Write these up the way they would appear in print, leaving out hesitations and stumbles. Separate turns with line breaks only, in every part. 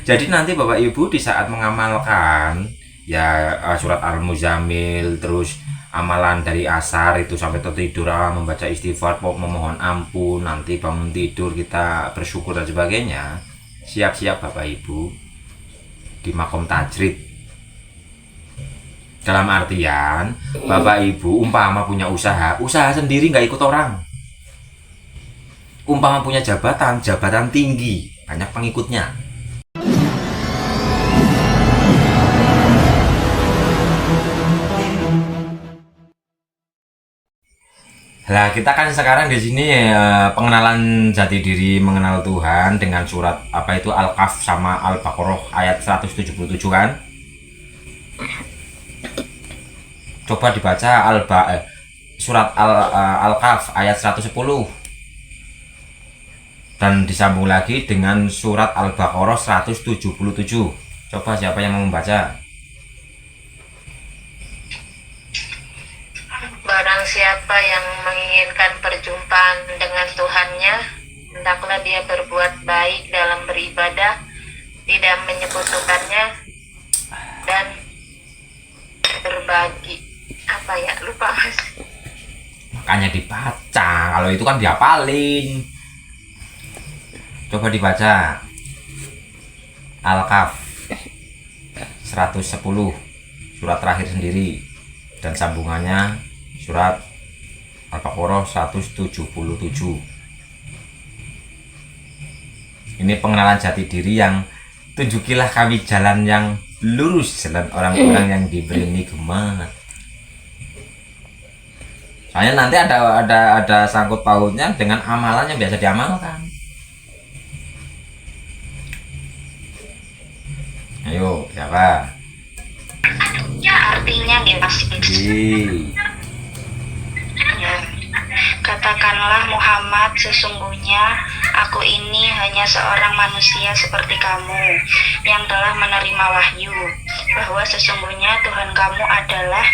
Jadi nanti Bapak Ibu di saat mengamalkan ya surat Al-Muzammil, terus amalan dari asar itu sampai tertidur, membaca istighfar, memohon ampun, nanti bangun tidur kita bersyukur dan sebagainya. Siap-siap Bapak Ibu di makom tajrid. Dalam artian Bapak Ibu umpama punya usaha sendiri nggak ikut orang. Umpama punya jabatan tinggi, banyak pengikutnya. Lah kita kan sekarang di sini pengenalan jati diri, mengenal Tuhan dengan surat apa itu Al-Kahf sama Al-Baqarah ayat 177 kan? Coba dibaca surat Al-Kahf ayat 110 dan disambung lagi dengan surat Al-Baqarah 177. Coba siapa yang mau membaca?
Barang siapa yang menginginkan perjumpaan dengan Tuhannya, hendaklah dia berbuat baik dalam beribadah, tidak menyekutukannya, dan berbagi. Apa ya? Lupa mas.
Makanya dibaca, kalau itu kan dihafalin. Coba dibaca Al-Kahf 110, surat terakhir sendiri, dan sambungannya surat Al-Baqarah 177. Ini pengenalan jati diri yang tunjukilah kami jalan yang lurus, jalan orang-orang yang diberi nikmat. Soalnya nanti ada sangkut pautnya dengan amalan yang biasa diamalkan. Ayo, siapa?
Ya artinya nih mas. Ya. Katakanlah Muhammad, sesungguhnya aku ini hanya seorang manusia seperti kamu yang telah menerima wahyu bahwa sesungguhnya Tuhan kamu adalah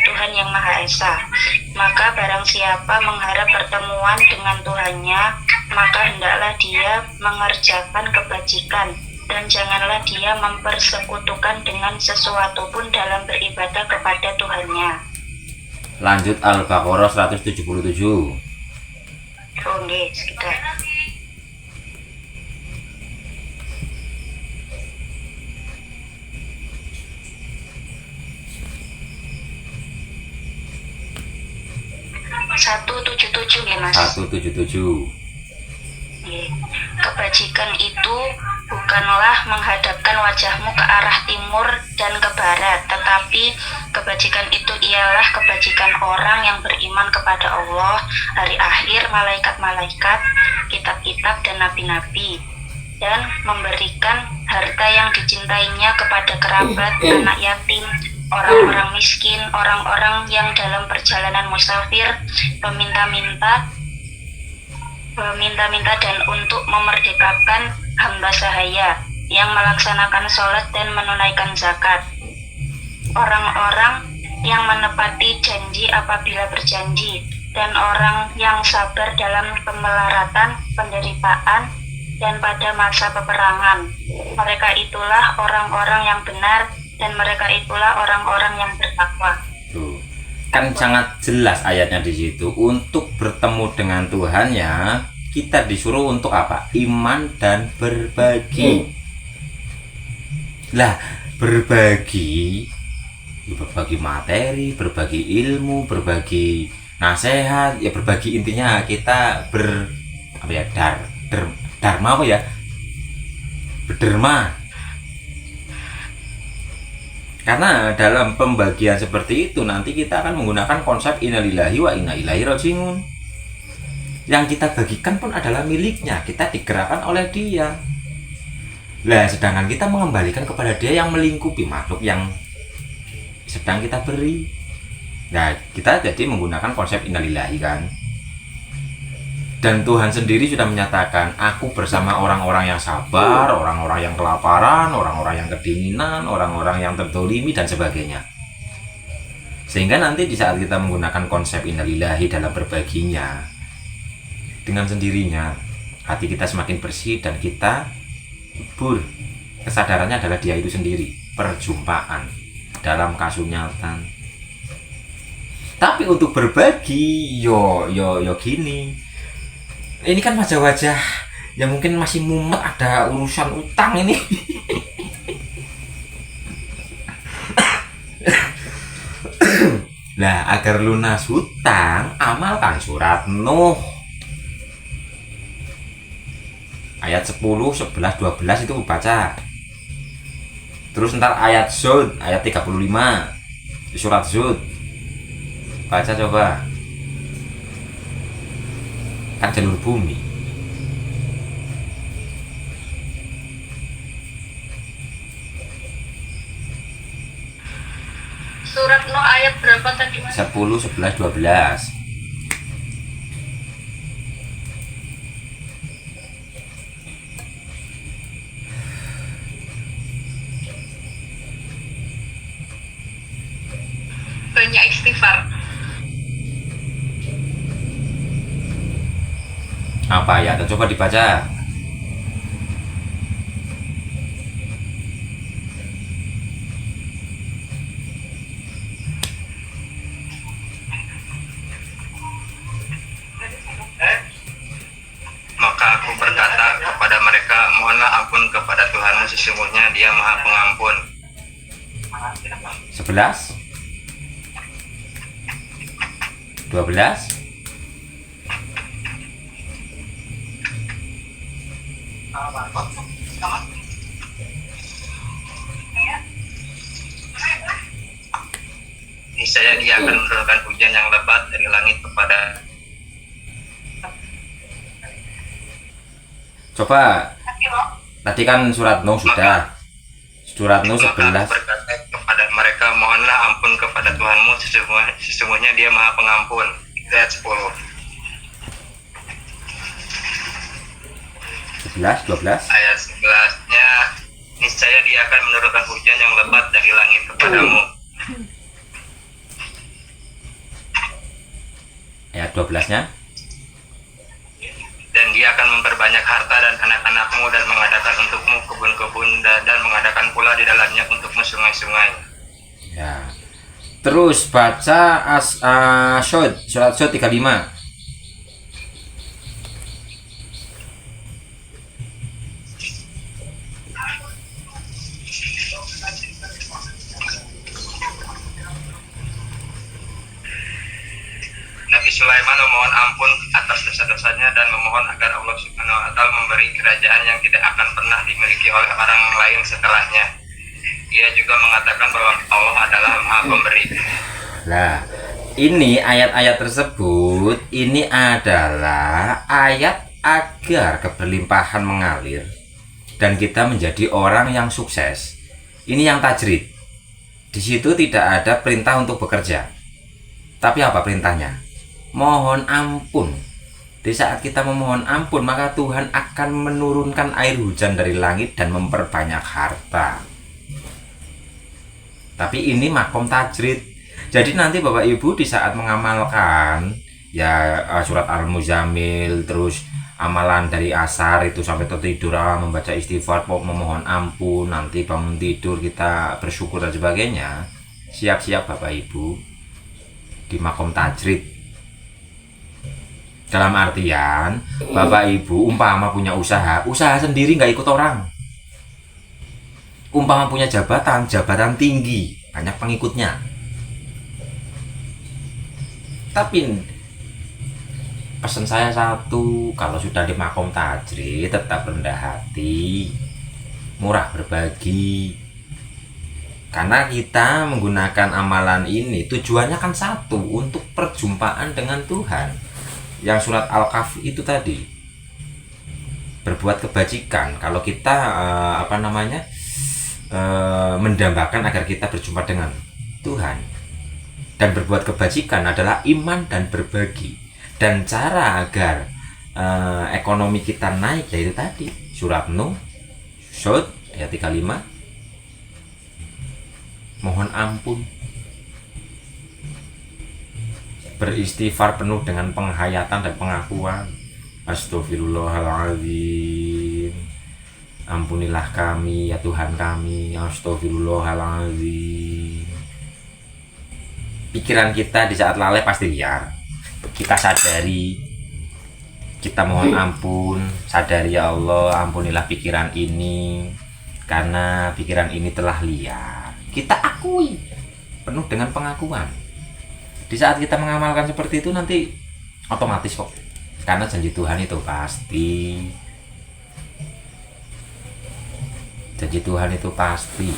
Tuhan yang Maha Esa. Maka barang siapa mengharap pertemuan dengan Tuhannya, maka hendaklah dia mengerjakan kebajikan dan janganlah dia mempersekutukan dengan sesuatu pun dalam beribadah kepada Tuhannya.
Lanjut Al-Baqarah 177.
Oh nggih, sekitar. Satu tujuh tujuh ya mas.
177.
Kebajikan itu bukanlah menghadapkan wajahmu ke arah timur dan ke barat, tetapi kebajikan itu ialah kebajikan orang yang beriman kepada Allah, hari akhir, malaikat-malaikat, kitab-kitab, dan nabi-nabi, dan memberikan harta yang dicintainya kepada kerabat, anak yatim, orang-orang miskin, orang-orang yang dalam perjalanan musafir, peminta-minta dan untuk memerdekakan hamba sahaya yang melaksanakan sholat dan menunaikan zakat. Orang-orang yang menepati janji apabila berjanji, dan orang yang sabar dalam kemelaratan, penderitaan, dan pada masa peperangan. Mereka itulah orang-orang yang benar, dan mereka itulah orang-orang yang bertakwa.
Tuh. Kan sangat jelas ayatnya di situ. Untuk bertemu dengan Tuhan ya, kita disuruh untuk apa? Iman dan berbagi. Lah, berbagi materi, berbagi ilmu, berbagi nasihat, ya berbagi intinya kita dharma apa ya? Berderma. Karena dalam pembagian seperti itu nanti kita akan menggunakan konsep innalillahi wa inna ilaihi rajiun. Yang kita bagikan pun adalah miliknya, kita digerakkan oleh dia. Lah sedangkan kita mengembalikan kepada dia yang melingkupi makhluk yang sedang kita beri. Nah kita jadi menggunakan konsep innalillahi kan. Dan Tuhan sendiri sudah menyatakan, aku bersama orang-orang yang sabar, orang-orang yang kelaparan, orang-orang yang kedinginan, orang-orang yang tertolimi, dan sebagainya. Sehingga nanti di saat kita menggunakan konsep innalillahi dalam berbaginya, dengan sendirinya, hati kita semakin bersih dan kita hibur kesadarannya adalah dia itu sendiri, perjumpaan dalam kasunyatan. Tapi untuk berbagi yo gini, ini kan wajah-wajah yang mungkin masih mumet, ada urusan utang ini. Nah, agar lunas hutang, amalkan surat Nuh ayat 10, 11, 12 itu baca. Terus ntar ayat Zud ayat 35, surat Zud baca coba. Kan jalur bumi.
Surat Nuh ayat berapa tadi Mas?
10, 11, 12.
Banyak istighfar.
Apa ya? Coba dibaca.
Maka aku berkata kepada mereka, mohonlah ampun kepada Tuhanmu, sesungguhnya Dia Maha Pengampun.
11, 12.
Niscaya Dia akan menurunkan hujan yang lebat dari langit kepada.
Coba. Tadi kan surat Nuh sudah. Surat Nuh
Maka
11.
aku berkata kepada mereka, mohonlah ampun kepada Tuhanmu, sesungguhnya Dia Maha Pengampun. Ayat 10.
11, 12.
Ayat 11-nya, niscaya Dia akan menurunkan hujan yang lebat dari langit kepadamu.
Ayat 12-nya.
Dan Dia akan memperbanyak harta dan anak-anakmu, dan mengadakan untukmu kebun-kebun, dan mengadakan pula di dalamnya untukmu sungai-sungai.
Ya. Terus baca Syud, surat Syud 35.
Nabi Sulaiman memohon ampun atas dosa-dosanya dan memohon agar Allah Subhanahu wa Ta'ala memberi kerajaan yang tidak akan pernah dimiliki oleh orang lain setelahnya. Dia juga mengatakan bahwa Allah adalah Maha Pemberi.
Nah, ini ayat-ayat tersebut ini adalah ayat agar keberlimpahan mengalir dan kita menjadi orang yang sukses. Ini yang tajrid. Di situ tidak ada perintah untuk bekerja. Tapi apa perintahnya? Mohon ampun. Di saat kita memohon ampun, maka Tuhan akan menurunkan air hujan dari langit dan memperbanyak harta. Tapi ini makom tajrid. Jadi nanti Bapak Ibu di saat mengamalkan ya surat Al-Muzammil, terus amalan dari asar itu sampai tertidur, membaca istighfar, memohon ampun, nanti bangun tidur kita bersyukur dan sebagainya. Siap-siap Bapak Ibu di makom tajrid. Dalam artian Bapak Ibu umpama punya usaha sendiri nggak ikut orang. Umpama punya jabatan tinggi, banyak pengikutnya. Tapi pesan saya satu, kalau sudah di makom tajrid tetap rendah hati, murah berbagi. Karena kita menggunakan amalan ini tujuannya kan satu, untuk perjumpaan dengan Tuhan. Yang surat Al-Kahf itu tadi, berbuat kebajikan. Kalau kita mendambakan agar kita berjumpa dengan Tuhan, dan berbuat kebajikan adalah iman dan berbagi. Dan cara agar ekonomi kita naik yaitu tadi surat Nuh Syud ayat 35, mohon ampun, beristighfar penuh dengan penghayatan dan pengakuan. Astagfirullahaladzim, Ampunilah kami ya Tuhan kami. Astagfirullahaladzim. Pikiran kita di saat lalai pasti liar. Kita sadari, kita mohon ampun, sadari ya Allah, ampunilah pikiran ini, karena pikiran ini telah liar. Kita akui, penuh dengan pengakuan. Di saat kita mengamalkan seperti itu nanti otomatis kok, karena janji Tuhan itu pasti. Janji Tuhan itu pasti.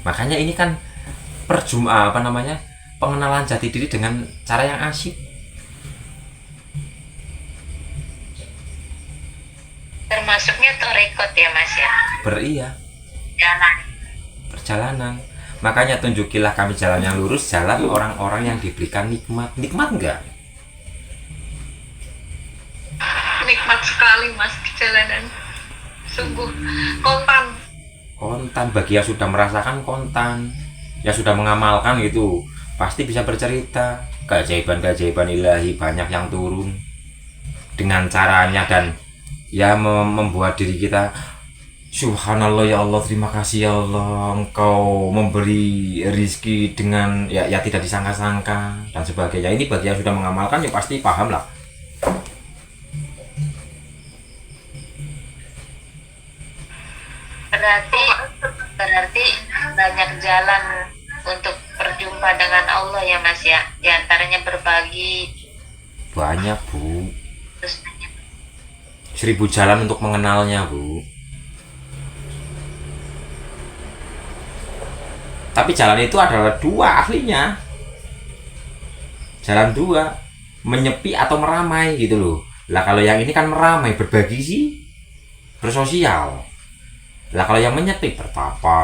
Makanya ini kan pengenalan jati diri dengan cara yang asyik.
Termasuknya torekot ya Mas ya.
Perjalanan. Makanya tunjukilah kami jalan yang lurus, jalan orang-orang yang diberikan nikmat. Nikmat enggak?
Nikmat sekali Mas jalanan. Sungguh kontan.
Kontan bagi yang sudah merasakan, kontan. Yang sudah mengamalkan gitu, pasti bisa bercerita keajaiban-keajaiban ilahi banyak yang turun dengan caranya, dan ya membuat diri kita subhanallah ya Allah, terima kasih ya Allah, Engkau memberi rizki dengan ya tidak disangka-sangka dan sebagainya. Ini bagi yang sudah mengamalkan ya pasti paham lah.
Berarti banyak jalan untuk berjumpa dengan Allah ya Mas ya. Di antaranya berbagi.
Banyak Bu.
Terus
1000 jalan untuk mengenalnya Bu. Tapi jalan itu adalah dua aslinya. Jalan dua, menyepi atau meramai gitu loh. Lah kalau yang ini kan meramai, berbagi sih, bersosial. Lah kalau yang menyepi, bertapa,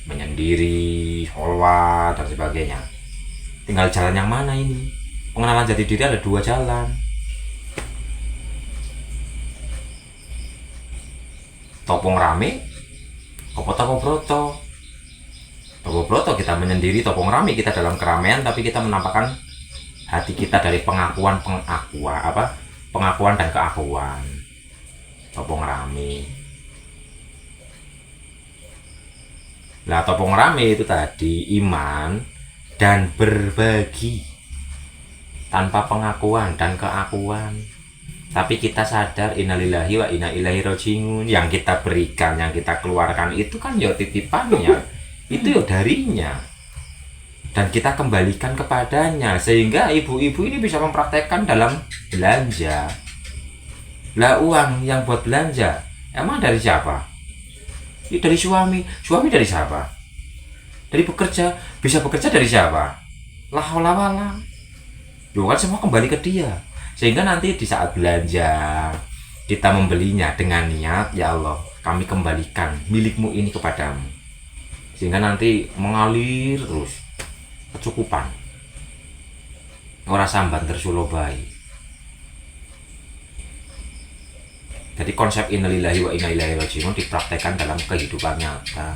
menyendiri, sholawat dan sebagainya. Tinggal jalan yang mana ini? Pengenalan jati diri ada dua jalan. Topong rame, apa toko broto? Toko broto kita menyendiri, topong rame kita dalam keramaian, tapi kita menampakkan hati kita dari pengakuan dan keakuan. Topong rame. Lah topong rame itu tadi iman dan berbagi tanpa pengakuan dan keakuan. Tapi kita sadar innalillahi wa inna ilaihi rajiun. Yang kita berikan, yang kita keluarkan itu kan ya titipannya. Itu ya darinya. Dan kita kembalikan kepadanya. Sehingga ibu-ibu ini bisa mempraktekkan dalam belanja. Lah uang yang buat belanja emang dari siapa? Ya dari suami. Suami dari siapa? Dari bekerja. Bisa bekerja dari siapa? La haula wala. Loh kan semua kembali ke dia. Sehingga nanti di saat belanja kita membelinya dengan niat, ya Allah, kami kembalikan milikmu ini kepadamu. Sehingga nanti mengalir terus kecukupan. Ora sambat tersulobai. Jadi konsep innalillahi wa inna ilaihi rajiun dipraktekkan dalam kehidupan nyata.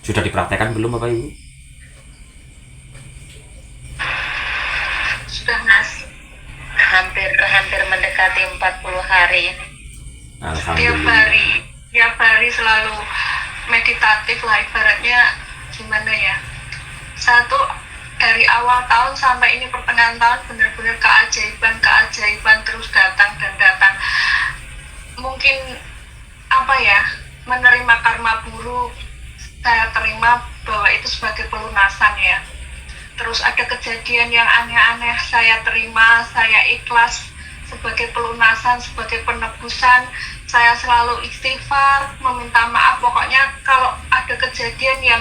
Sudah dipraktekkan belum Bapak Ibu?
sudah Mas. Hampir mendekati 40 hari ini.
Alhamdulillah.
Tiap hari selalu meditatif lah, ibaratnya gimana ya, satu dari awal tahun sampai ini pertengahan tahun benar-benar keajaiban terus datang dan datang. Mungkin apa ya, menerima karma buruk saya terima bahwa itu sebagai pelunasan ya. Terus ada kejadian yang aneh-aneh saya terima, saya ikhlas sebagai pelunasan, sebagai penebusan. Saya selalu istighfar, meminta maaf. Pokoknya kalau ada kejadian yang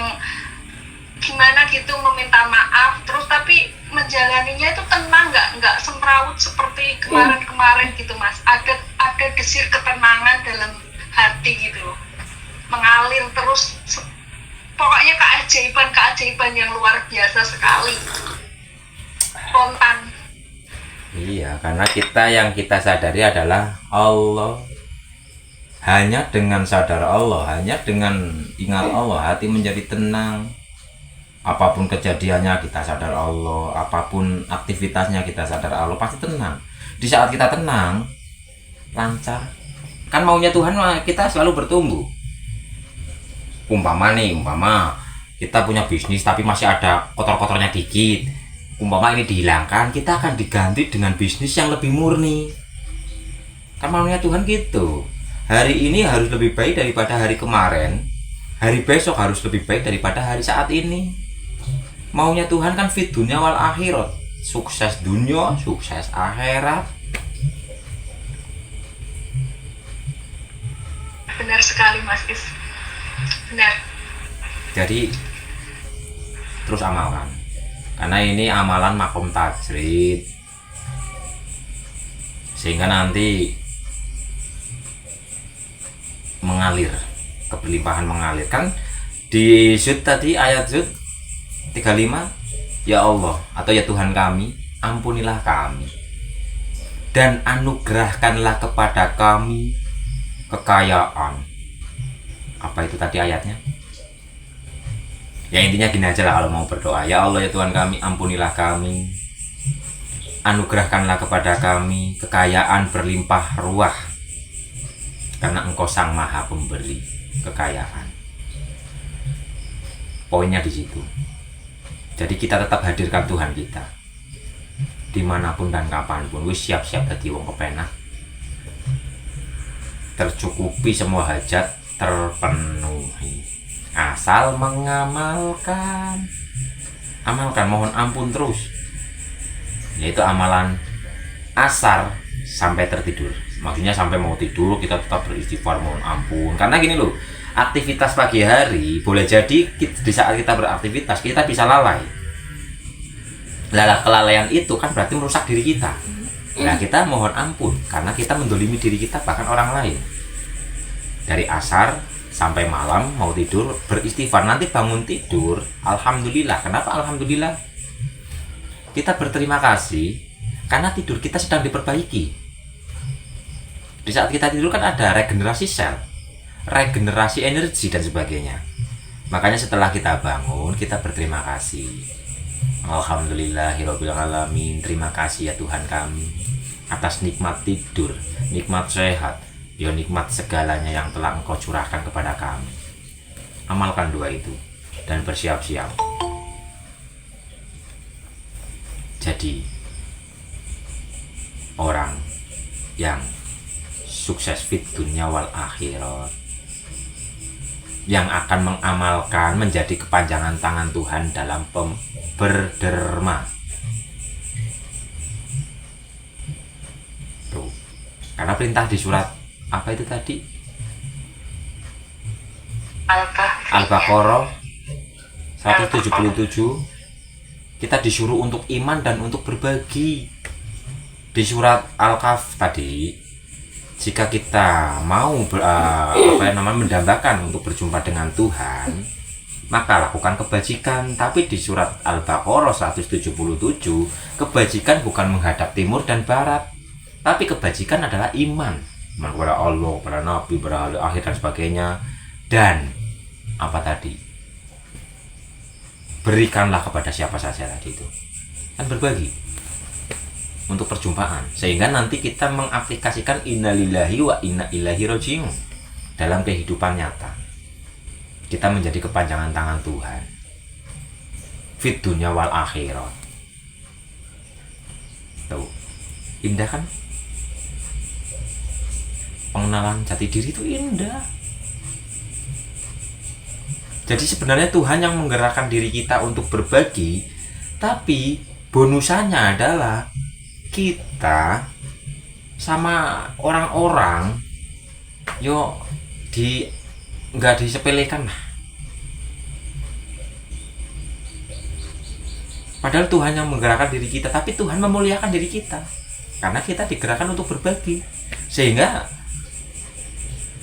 gimana gitu meminta maaf. Terus tapi menjalaninya itu tenang, nggak semrawut seperti kemarin gitu Mas. Ada desir ketenangan dalam hati gitu, mengalir terus. Pokoknya keajaiban yang luar biasa sekali. Spontan.
Iya, karena yang kita sadari adalah Allah. Hanya dengan sadar Allah, hanya dengan ingat Allah, hati menjadi tenang. Apapun kejadiannya kita sadar Allah, apapun aktivitasnya kita sadar Allah, pasti tenang. Di saat kita tenang, lancar. Kan maunya Tuhan kita selalu bertumbuh. Umpama kita punya bisnis tapi masih ada kotor-kotornya dikit, umpama ini dihilangkan, kita akan diganti dengan bisnis yang lebih murni. Kan maunya Tuhan gitu. Hari ini harus lebih baik daripada hari kemarin, hari besok harus lebih baik daripada hari saat ini. Maunya Tuhan kan fit dunia wal akhirat, sukses dunia, sukses akhirat.
Benar sekali Mas Is, benar.
Jadi terus amalkan, karena ini amalan makom tajrid, sehingga nanti mengalir, keberlimpahan mengalir. Kan di Zud tadi, ayat Zud 35, ya Allah atau ya Tuhan kami, ampunilah kami dan anugerahkanlah kepada kami kekayaan. Apa itu tadi ayatnya? Ya intinya gini aja lah kalau mau berdoa. Ya Allah ya Tuhan kami, ampunilah kami, anugerahkanlah kepada kami kekayaan berlimpah ruah, karena Engkau sang maha pemberi kekayaan. Poinnya di situ. Jadi kita tetap hadirkan Tuhan kita dimanapun dan kapanpun. Wis siap-siap dadi wong kepenak, tercukupi semua hajat, terpenuhi, asal mengamalkan. Amalkan, mohon ampun terus, yaitu amalan asar sampai tertidur. Maksudnya sampai mau tidur kita tetap beristighfar, mohon ampun. Karena gini loh, aktivitas pagi hari boleh jadi di saat kita beraktivitas kita bisa lalai. Kelalaian itu kan berarti merusak diri kita. Nah kita mohon ampun karena kita mendolimi diri kita, bahkan orang lain. Dari asar sampai malam mau tidur beristighfar, nanti bangun tidur alhamdulillah. Kenapa alhamdulillah? Kita berterima kasih karena tidur kita sedang diperbaiki. Di saat kita tidur kan ada regenerasi sel, regenerasi energi dan sebagainya. Makanya setelah kita bangun kita berterima kasih, alhamdulillahirabbil alamin, terima kasih ya Tuhan kami atas nikmat tidur, nikmat sehat, ya nikmat segalanya yang telah Engkau curahkan kepada kami. Amalkan dua itu dan bersiap-siap jadi orang yang sukses fit dunia wal akhirat, yang akan mengamalkan menjadi kepanjangan tangan Tuhan dalam berderma. Tuh. Karena perintah di surat apa itu tadi? Al-Baqarah 177, kita disuruh untuk iman dan untuk berbagi. Di surat Al-Kahf tadi, jika kita mau mendambakan untuk berjumpa dengan Tuhan, maka lakukan kebajikan. Tapi di surat Al-Baqarah 177, kebajikan bukan menghadap timur dan barat, tapi kebajikan adalah iman kepada Allah, kepada Nabi, kepada hari akhir dan sebagainya. Dan apa tadi? Berikanlah kepada siapa saja tadi itu. Kan berbagi untuk perjumpaan, sehingga nanti kita mengaplikasikan innalillahi wa inna ilaihi rajiun dalam kehidupan nyata. Kita menjadi kepanjangan tangan Tuhan fit dunya wal akhirat. Tuh, indah kan? Pengenalan jati diri itu indah. Jadi sebenarnya Tuhan yang menggerakkan diri kita untuk berbagi, tapi bonusannya adalah kita sama orang-orang nggak disepelekan lah. Padahal Tuhan yang menggerakkan diri kita, tapi Tuhan memuliakan diri kita karena kita digerakkan untuk berbagi. Sehingga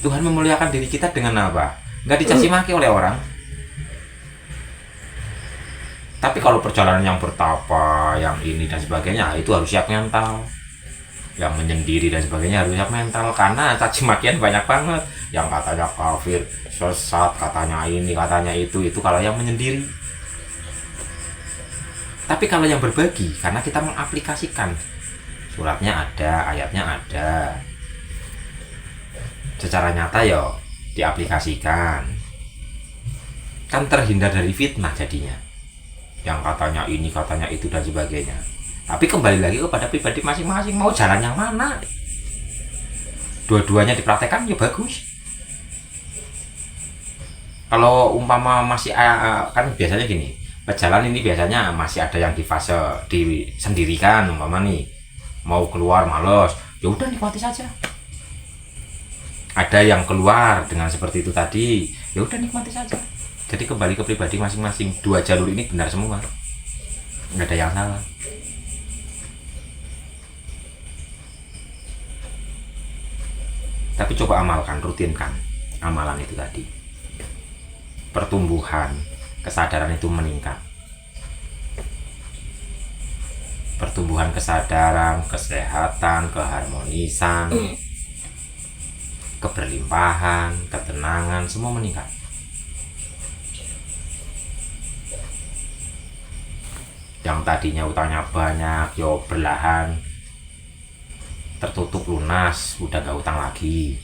Tuhan memuliakan diri kita dengan apa? Nggak dicaci maki oleh orang. Tapi kalau perjalanan yang bertapa, yang ini dan sebagainya, itu harus siap mental. Yang menyendiri dan sebagainya harus siap mental, karena caci makian banyak banget. Yang katanya kafir, sesat, katanya ini, katanya itu kalau yang menyendiri. Tapi kalau yang berbagi, karena kita mengaplikasikan, suratnya ada, ayatnya ada, secara nyata ya diaplikasikan, kan terhindar dari fitnah jadinya, yang katanya ini katanya itu dan sebagainya. Tapi kembali lagi kepada pribadi masing-masing, mau jalan yang mana. Dua-duanya dipraktekkan ya bagus. Kalau umpama masih kan biasanya gini, pejalan ini biasanya masih ada yang di fase disendirikan, umpama nih mau keluar males, ya udah nikmati saja. Ada yang keluar dengan seperti itu tadi, ya udah nikmati saja. Jadi kembali ke pribadi masing-masing. Dua jalur ini benar semua, nggak ada yang salah. Tapi coba amalkan, rutinkan amalan itu tadi. Pertumbuhan kesadaran itu meningkat. Pertumbuhan kesadaran, kesehatan, keharmonisan, keberlimpahan, ketenangan, semua meningkat. Yang tadinya utangnya banyak, yo berlahan tertutup lunas, udah gak utang lagi.